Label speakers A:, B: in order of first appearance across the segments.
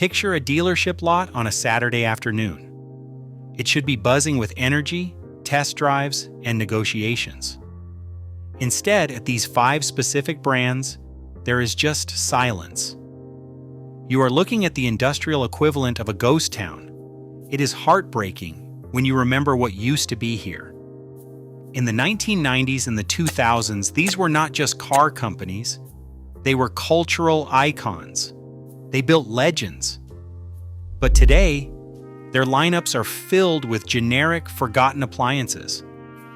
A: Picture a dealership lot on a Saturday afternoon. It should be buzzing with energy, test drives, and negotiations. Instead, at these 5 specific brands, there is just silence. You are looking at the industrial equivalent of a ghost town. It is heartbreaking when you remember what used to be here. In the 1990s and the 2000s, these were not just car companies. They were cultural icons. They built legends. But today, their lineups are filled with generic, forgotten appliances.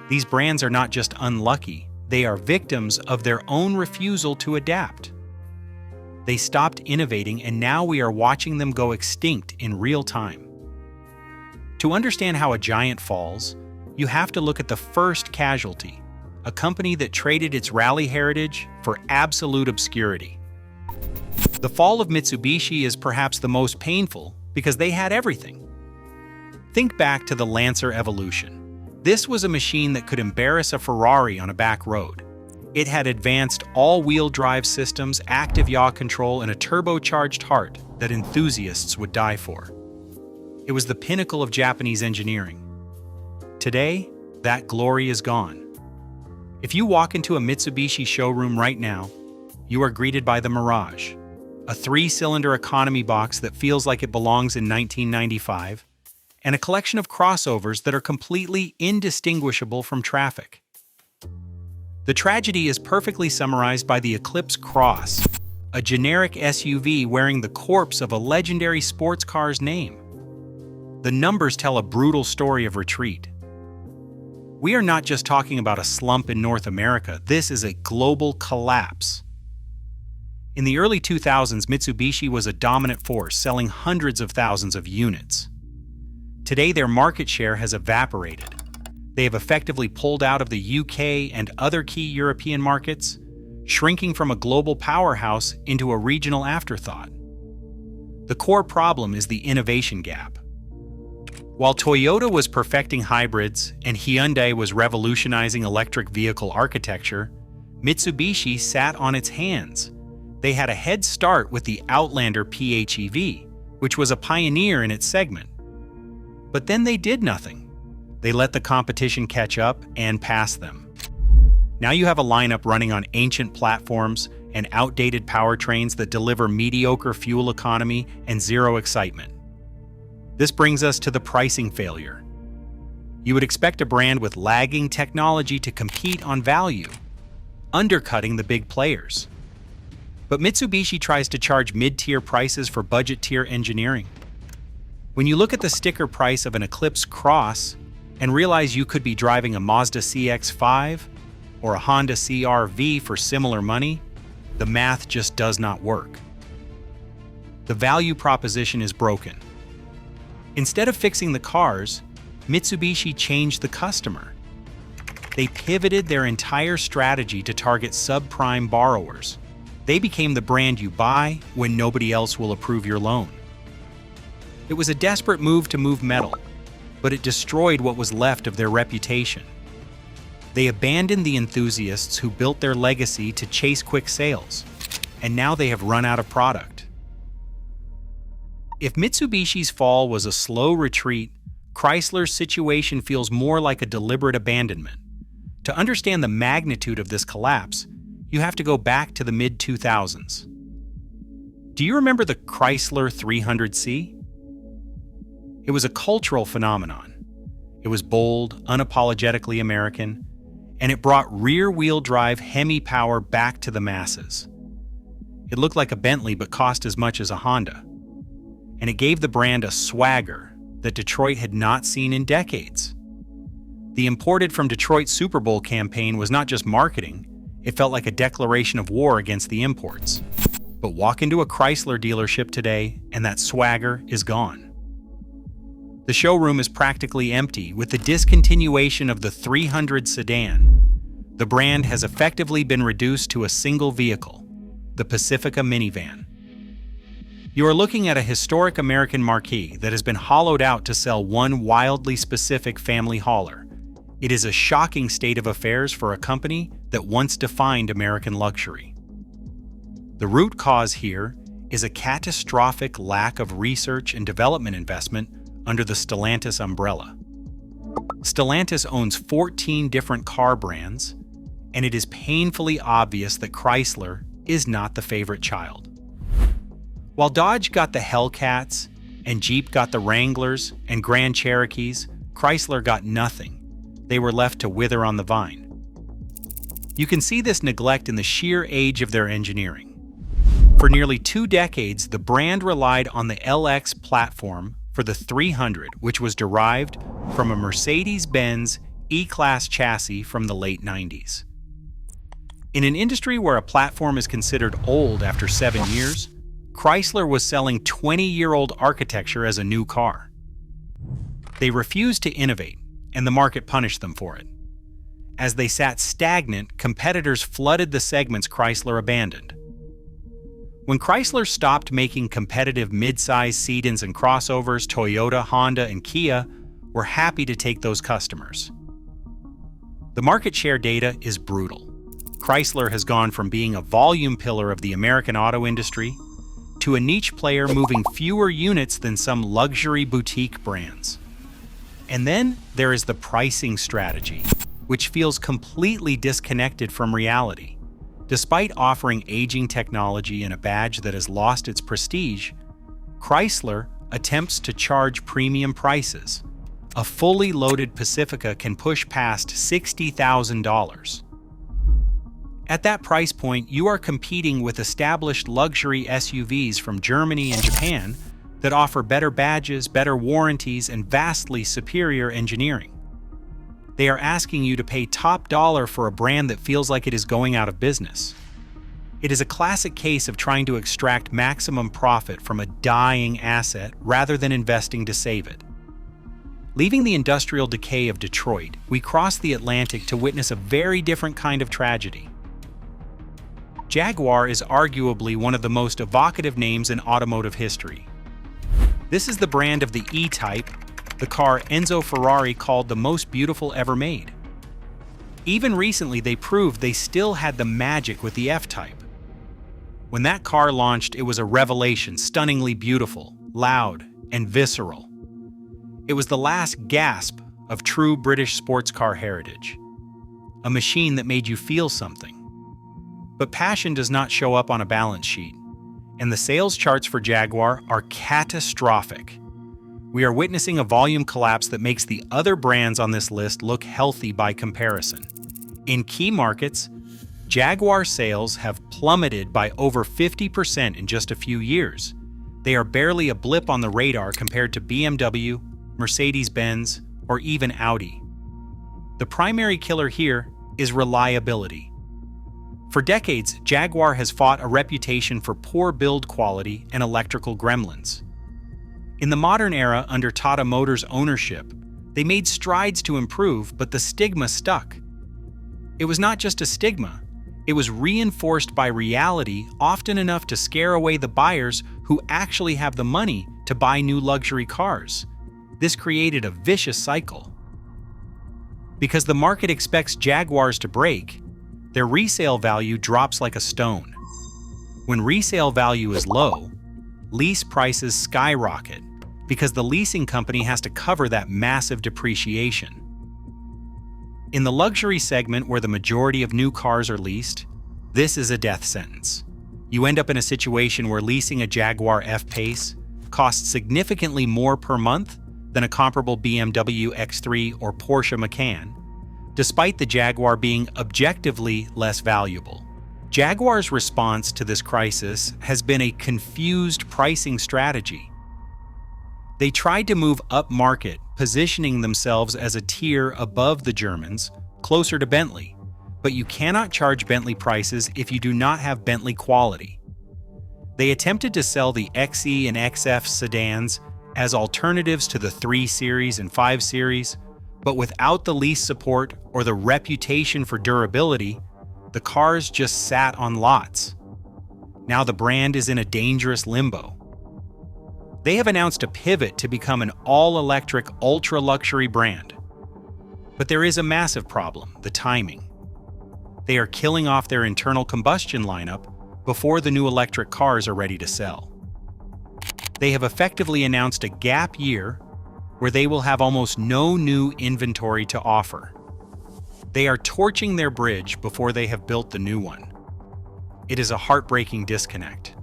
A: These brands are not just unlucky, they are victims of their own refusal to adapt. They stopped innovating, and now we are watching them go extinct in real time. To understand how a giant falls, you have to look at the first casualty, a company that traded its rally heritage for absolute obscurity. The fall of Mitsubishi is perhaps the most painful because they had everything. Think back to the Lancer Evolution. This was a machine that could embarrass a Ferrari on a back road. It had advanced all-wheel drive systems, active yaw control, and a turbocharged heart that enthusiasts would die for. It was the pinnacle of Japanese engineering. Today, that glory is gone. If you walk into a Mitsubishi showroom right now, you are greeted by the Mirage, a 3-cylinder economy box that feels like it belongs in 1995, and a collection of crossovers that are completely indistinguishable from traffic. The tragedy is perfectly summarized by the Eclipse Cross, a generic SUV wearing the corpse of a legendary sports car's name. The numbers tell a brutal story of retreat. We are not just talking about a slump in North America, this is a global collapse. In the early 2000s, Mitsubishi was a dominant force, selling hundreds of thousands of units. Today, their market share has evaporated. They have effectively pulled out of the UK and other key European markets, shrinking from a global powerhouse into a regional afterthought. The core problem is the innovation gap. While Toyota was perfecting hybrids and Hyundai was revolutionizing electric vehicle architecture, Mitsubishi sat on its hands. They had a head start with the Outlander PHEV, which was a pioneer in its segment. But then they did nothing. They let the competition catch up and pass them. Now you have a lineup running on ancient platforms and outdated powertrains that deliver mediocre fuel economy and zero excitement. This brings us to the pricing failure. You would expect a brand with lagging technology to compete on value, undercutting the big players. But Mitsubishi tries to charge mid-tier prices for budget-tier engineering. When you look at the sticker price of an Eclipse Cross and realize you could be driving a Mazda CX-5 or a Honda CR-V for similar money, the math just does not work. The value proposition is broken. Instead of fixing the cars, Mitsubishi changed the customer. They pivoted their entire strategy to target subprime borrowers. They became the brand you buy when nobody else will approve your loan. It was a desperate move to move metal, but it destroyed what was left of their reputation. They abandoned the enthusiasts who built their legacy to chase quick sales, and now they have run out of product. If Mitsubishi's fall was a slow retreat, Chrysler's situation feels more like a deliberate abandonment. To understand the magnitude of this collapse, you have to go back to the mid-2000s. Do you remember the Chrysler 300C? It was a cultural phenomenon. It was bold, unapologetically American, and it brought rear-wheel drive Hemi power back to the masses. It looked like a Bentley but cost as much as a Honda. And it gave the brand a swagger that Detroit had not seen in decades. The Imported from Detroit Super Bowl campaign was not just marketing, it felt like a declaration of war against the imports. But walk into a Chrysler dealership today and that swagger is gone. The showroom is practically empty. With the discontinuation of the 300 sedan, the brand has effectively been reduced to a single vehicle, the Pacifica minivan. You are looking at a historic American marquee that has been hollowed out to sell one wildly specific family hauler. It is a shocking state of affairs for a company that once defined American luxury. The root cause here is a catastrophic lack of research and development investment under the Stellantis umbrella. Stellantis owns 14 different car brands, and it is painfully obvious that Chrysler is not the favorite child. While Dodge got the Hellcats, and Jeep got the Wranglers and Grand Cherokees, Chrysler got nothing. They were left to wither on the vine. You can see this neglect in the sheer age of their engineering. For nearly 2 decades, the brand relied on the LX platform for the 300, which was derived from a Mercedes-Benz E-Class chassis from the late 90s. In an industry where a platform is considered old after 7 years, Chrysler was selling 20-year-old architecture as a new car. They refused to innovate, and the market punished them for it. As they sat stagnant, competitors flooded the segments Chrysler abandoned. When Chrysler stopped making competitive mid-size sedans and crossovers, Toyota, Honda, and Kia were happy to take those customers. The market share data is brutal. Chrysler has gone from being a volume pillar of the American auto industry to a niche player moving fewer units than some luxury boutique brands. And then there is the pricing strategy, which feels completely disconnected from reality. Despite offering aging technology and a badge that has lost its prestige, Chrysler attempts to charge premium prices. A fully loaded Pacifica can push past $60,000. At that price point, you are competing with established luxury SUVs from Germany and Japan that offer better badges, better warranties, and vastly superior engineering. They are asking you to pay top dollar for a brand that feels like it is going out of business. It is a classic case of trying to extract maximum profit from a dying asset rather than investing to save it. Leaving the industrial decay of Detroit, we cross the Atlantic to witness a very different kind of tragedy. Jaguar is arguably one of the most evocative names in automotive history. This is the brand of the E-Type, the car Enzo Ferrari called the most beautiful ever made. Even recently, they proved they still had the magic with the F-Type. When that car launched, it was a revelation, stunningly beautiful, loud, and visceral. It was the last gasp of true British sports car heritage. A machine that made you feel something. But passion does not show up on a balance sheet, and the sales charts for Jaguar are catastrophic. We are witnessing a volume collapse that makes the other brands on this list look healthy by comparison. In key markets, Jaguar sales have plummeted by over 50% in just a few years. They are barely a blip on the radar compared to BMW, Mercedes-Benz, or even Audi. The primary killer here is reliability. For decades, Jaguar has fought a reputation for poor build quality and electrical gremlins. In the modern era, under Tata Motors' ownership, they made strides to improve, but the stigma stuck. It was not just a stigma, it was reinforced by reality, often enough to scare away the buyers who actually have the money to buy new luxury cars. This created a vicious cycle. Because the market expects Jaguars to break, their resale value drops like a stone. When resale value is low, lease prices skyrocket because the leasing company has to cover that massive depreciation. In the luxury segment where the majority of new cars are leased, this is a death sentence. You end up in a situation where leasing a Jaguar F-Pace costs significantly more per month than a comparable BMW X3 or Porsche Macan, despite the Jaguar being objectively less valuable. Jaguar's response to this crisis has been a confused pricing strategy. They tried to move upmarket, positioning themselves as a tier above the Germans, closer to Bentley. But you cannot charge Bentley prices if you do not have Bentley quality. They attempted to sell the XE and XF sedans as alternatives to the 3 Series and 5 Series, but without the lease support or the reputation for durability, the cars just sat on lots. Now the brand is in a dangerous limbo. They have announced a pivot to become an all-electric, ultra-luxury brand. But there is a massive problem: the timing. They are killing off their internal combustion lineup, before the new electric cars are ready to sell. They have effectively announced a gap year where they will have almost no new inventory to offer. They are torching their bridge before they have built the new one. It is a heartbreaking disconnect.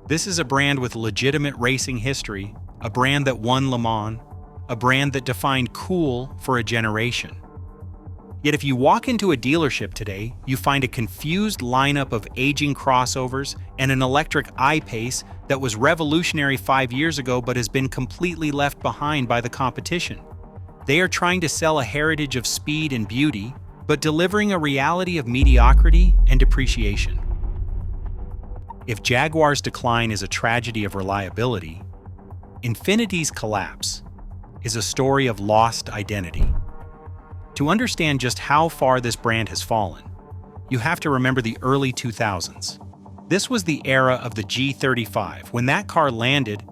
A: This is a brand with legitimate racing history, a brand that won Le Mans, a brand that defined cool for a generation. Yet if you walk into a dealership today, you find a confused lineup of aging crossovers and an electric I-Pace that was revolutionary 5 years ago but has been completely left behind by the competition. They are trying to sell a heritage of speed and beauty, but delivering a reality of mediocrity and depreciation. If Jaguar's decline is a tragedy of reliability, Infiniti's collapse is a story of lost identity. To understand just how far this brand has fallen, you have to remember the early 2000s. This was the era of the G35. When that car landed,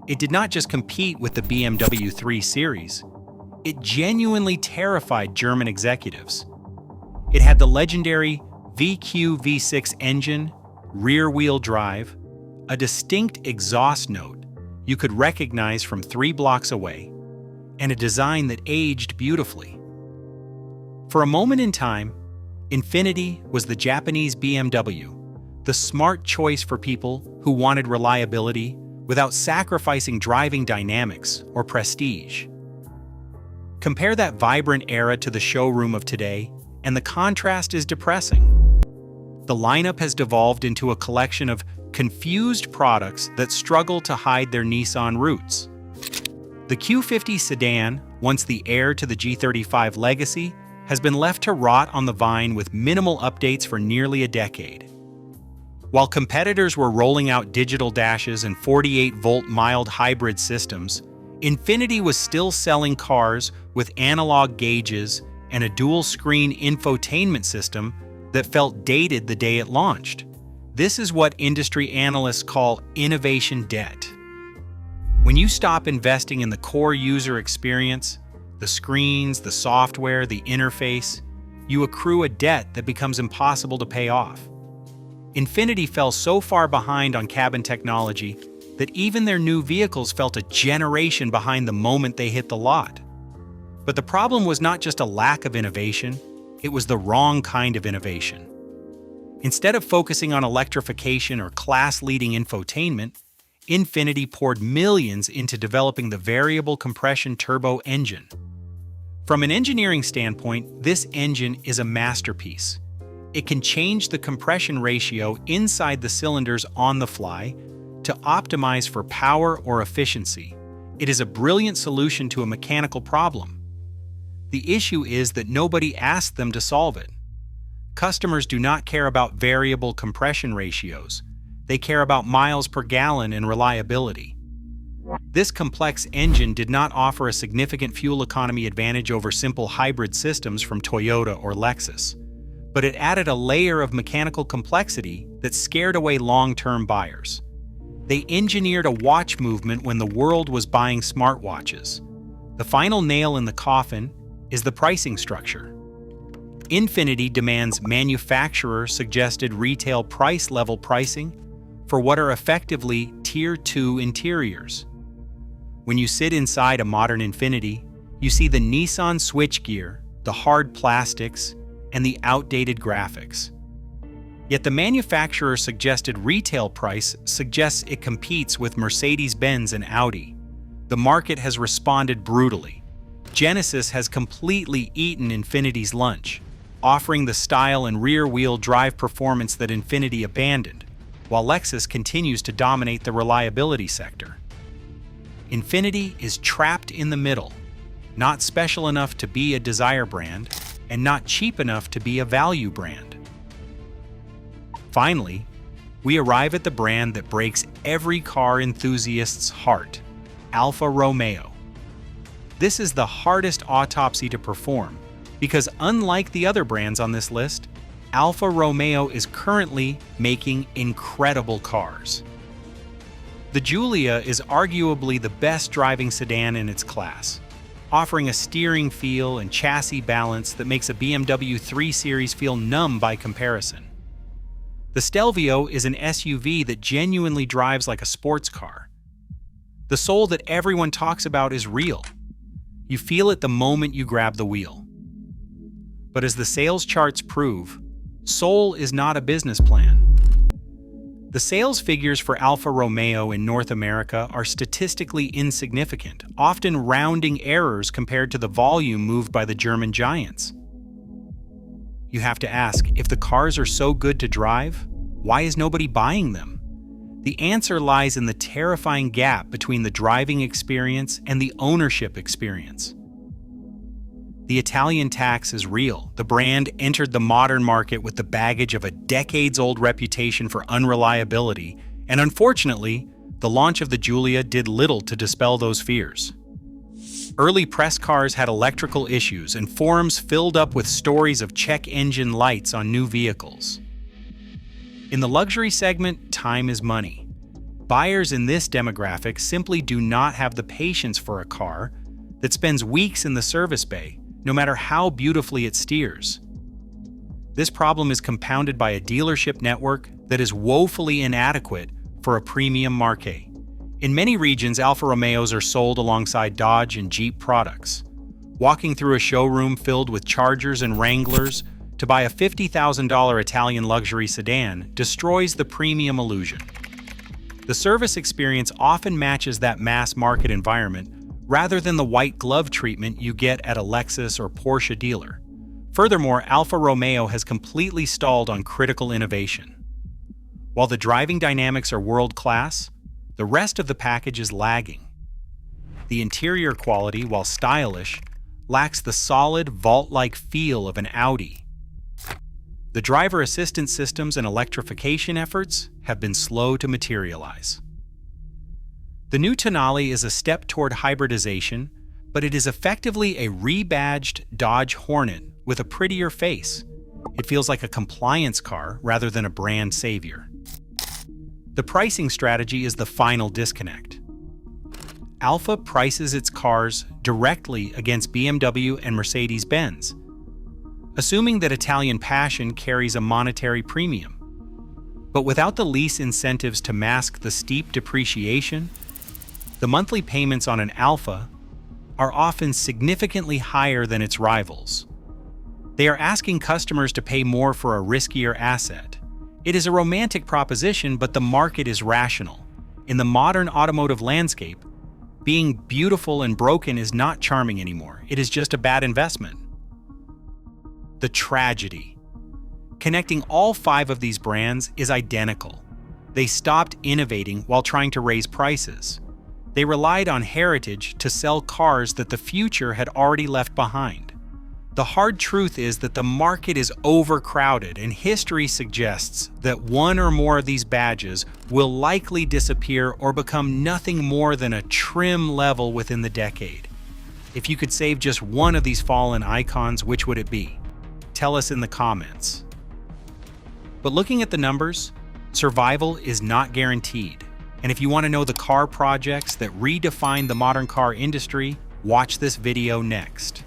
A: it did not just compete with the BMW 3 Series, it genuinely terrified German executives. It had the legendary VQ V6 engine, rear-wheel drive, a distinct exhaust note you could recognize from 3 blocks away, and a design that aged beautifully. For a moment in time, Infiniti was the Japanese BMW, the smart choice for people who wanted reliability without sacrificing driving dynamics or prestige. Compare that vibrant era to the showroom of today, and the contrast is depressing. The lineup has devolved into a collection of confused products that struggle to hide their Nissan roots. The Q50 sedan, once the heir to the G35 legacy, has been left to rot on the vine with minimal updates for nearly a decade. While competitors were rolling out digital dashes and 48-volt mild hybrid systems, Infiniti was still selling cars with analog gauges and a dual-screen infotainment system that felt dated the day it launched. This is what industry analysts call innovation debt. When you stop investing in the core user experience, the screens, the software, the interface, you accrue a debt that becomes impossible to pay off. Infiniti fell so far behind on cabin technology that even their new vehicles felt a generation behind the moment they hit the lot. But the problem was not just a lack of innovation, it was the wrong kind of innovation. Instead of focusing on electrification or class-leading infotainment, Infiniti poured millions into developing the variable compression turbo engine. From an engineering standpoint, this engine is a masterpiece. It can change the compression ratio inside the cylinders on the fly to optimize for power or efficiency. It is a brilliant solution to a mechanical problem. The issue is that nobody asked them to solve it. Customers do not care about variable compression ratios. They care about miles per gallon and reliability. This complex engine did not offer a significant fuel economy advantage over simple hybrid systems from Toyota or Lexus, but it added a layer of mechanical complexity that scared away long-term buyers. They engineered a watch movement when the world was buying smartwatches. The final nail in the coffin is the pricing structure. Infiniti demands manufacturer-suggested retail price level pricing for what are effectively Tier 2 interiors. When you sit inside a modern Infiniti, you see the Nissan switchgear, the hard plastics, and the outdated graphics. Yet the manufacturer-suggested retail price suggests it competes with Mercedes-Benz and Audi. The market has responded brutally. Genesis has completely eaten Infiniti's lunch, offering the style and rear-wheel drive performance that Infiniti abandoned, while Lexus continues to dominate the reliability sector. Infiniti is trapped in the middle, not special enough to be a desire brand, and not cheap enough to be a value brand. Finally, we arrive at the brand that breaks every car enthusiast's heart, Alfa Romeo. This is the hardest autopsy to perform, because unlike the other brands on this list, Alfa Romeo is currently making incredible cars. The Giulia is arguably the best driving sedan in its class, offering a steering feel and chassis balance that makes a BMW 3 Series feel numb by comparison. The Stelvio is an SUV that genuinely drives like a sports car. The soul that everyone talks about is real. You feel it the moment you grab the wheel. But as the sales charts prove, soul is not a business plan. The sales figures for Alfa Romeo in North America are statistically insignificant, often rounding errors compared to the volume moved by the German giants. You have to ask, if the cars are so good to drive, why is nobody buying them? The answer lies in the terrifying gap between the driving experience and the ownership experience. The Italian tax is real. The brand entered the modern market with the baggage of a decades-old reputation for unreliability, and unfortunately, the launch of the Giulia did little to dispel those fears. Early press cars had electrical issues, and forums filled up with stories of check engine lights on new vehicles. In the luxury segment, time is money. Buyers in this demographic simply do not have the patience for a car that spends weeks in the service bay, no matter how beautifully it steers. This problem is compounded by a dealership network that is woefully inadequate for a premium marque. In many regions, Alfa Romeos are sold alongside Dodge and Jeep products. Walking through a showroom filled with Chargers and Wranglers to buy a $50,000 Italian luxury sedan destroys the premium illusion. The service experience often matches that mass market environment rather than the white glove treatment you get at a Lexus or Porsche dealer. Furthermore, Alfa Romeo has completely stalled on critical innovation. While the driving dynamics are world-class, the rest of the package is lagging. The interior quality, while stylish, lacks the solid, vault-like feel of an Audi. The driver assistance systems and electrification efforts have been slow to materialize. The new Tonale is a step toward hybridization, but it is effectively a rebadged Dodge Hornet with a prettier face. It feels like a compliance car rather than a brand savior. The pricing strategy is the final disconnect. Alfa prices its cars directly against BMW and Mercedes-Benz, assuming that Italian passion carries a monetary premium. But without the lease incentives to mask the steep depreciation, the monthly payments on an Alfa are often significantly higher than its rivals. They are asking customers to pay more for a riskier asset. It is a romantic proposition, but the market is rational. In the modern automotive landscape, being beautiful and broken is not charming anymore. It is just a bad investment. The tragedy. Connecting all 5 of these brands is identical. They stopped innovating while trying to raise prices. They relied on heritage to sell cars that the future had already left behind. The hard truth is that the market is overcrowded, and history suggests that one or more of these badges will likely disappear or become nothing more than a trim level within the decade. If you could save just one of these fallen icons, which would it be? Tell us in the comments. But looking at the numbers, survival is not guaranteed. And if you want to know the car projects that redefine the modern car industry, watch this video next.